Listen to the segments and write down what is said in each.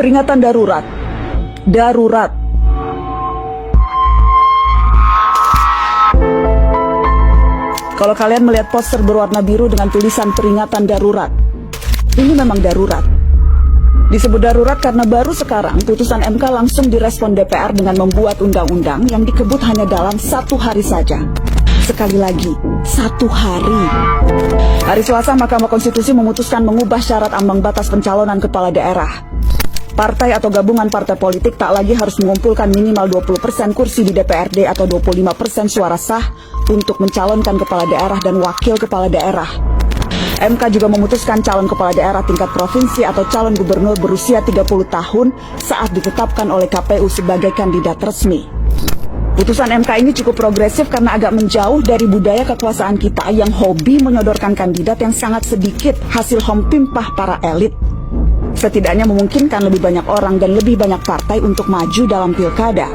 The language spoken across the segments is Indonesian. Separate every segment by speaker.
Speaker 1: Peringatan darurat. Darurat. Kalau kalian melihat poster berwarna biru dengan tulisan peringatan darurat, ini memang darurat. Disebut darurat karena baru sekarang putusan MK langsung direspon DPR dengan membuat undang-undang yang dikebut hanya dalam 1 hari saja. Sekali lagi, 1 hari. Hari Selasa, Mahkamah Konstitusi memutuskan mengubah syarat ambang batas pencalonan kepala daerah. Partai atau gabungan partai politik tak lagi harus mengumpulkan minimal 20% kursi di DPRD atau 25% suara sah untuk mencalonkan kepala daerah dan wakil kepala daerah. MK juga memutuskan calon kepala daerah tingkat provinsi atau calon gubernur berusia 30 tahun saat ditetapkan oleh KPU sebagai kandidat resmi. Putusan MK ini cukup progresif karena agak menjauh dari budaya kekuasaan kita yang hobi menyodorkan kandidat yang sangat sedikit hasil hompimpah para elit. Setidaknya memungkinkan lebih banyak orang dan lebih banyak partai untuk maju dalam pilkada.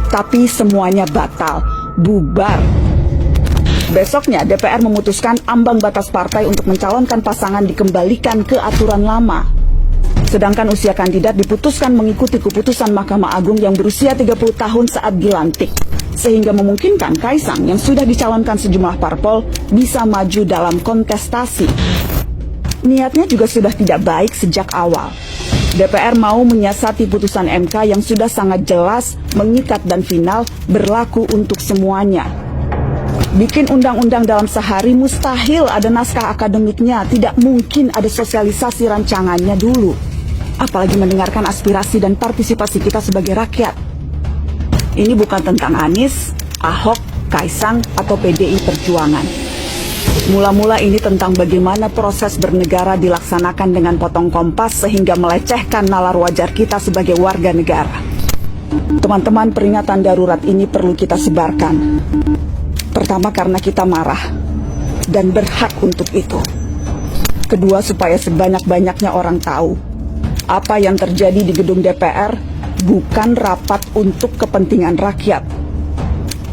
Speaker 1: Tapi semuanya batal, bubar. Besoknya DPR memutuskan ambang batas partai untuk mencalonkan pasangan dikembalikan ke aturan lama. Sedangkan usia kandidat diputuskan mengikuti keputusan Mahkamah Agung yang berusia 30 tahun saat dilantik. Sehingga memungkinkan Kaisang yang sudah dicalonkan sejumlah parpol bisa maju dalam kontestasi. Niatnya juga sudah tidak baik sejak awal. DPR mau menyiasati putusan MK yang sudah sangat jelas, mengikat dan final, berlaku untuk semuanya. Bikin undang-undang dalam sehari mustahil ada naskah akademiknya, tidak mungkin ada sosialisasi rancangannya dulu. Apalagi mendengarkan aspirasi dan partisipasi kita sebagai rakyat. Ini bukan tentang Anies, Ahok, Kaisang, atau PDI Perjuangan. Mula-mula ini tentang bagaimana proses bernegara dilaksanakan dengan potong kompas sehingga melecehkan nalar wajar kita sebagai warga negara. Teman-teman, peringatan darurat ini perlu kita sebarkan. Pertama, karena kita marah dan berhak untuk itu. Kedua, supaya sebanyak-banyaknya orang tahu apa yang terjadi di gedung DPR bukan rapat untuk kepentingan rakyat.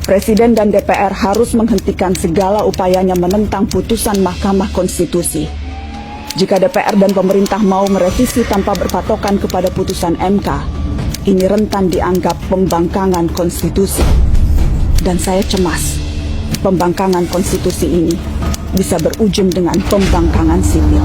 Speaker 1: Presiden dan DPR harus menghentikan segala upayanya menentang putusan Mahkamah Konstitusi. Jika DPR dan pemerintah mau merevisi tanpa berpatokan kepada putusan MK, ini rentan dianggap pembangkangan konstitusi. Dan saya cemas, pembangkangan konstitusi ini bisa berujung dengan pembangkangan sipil.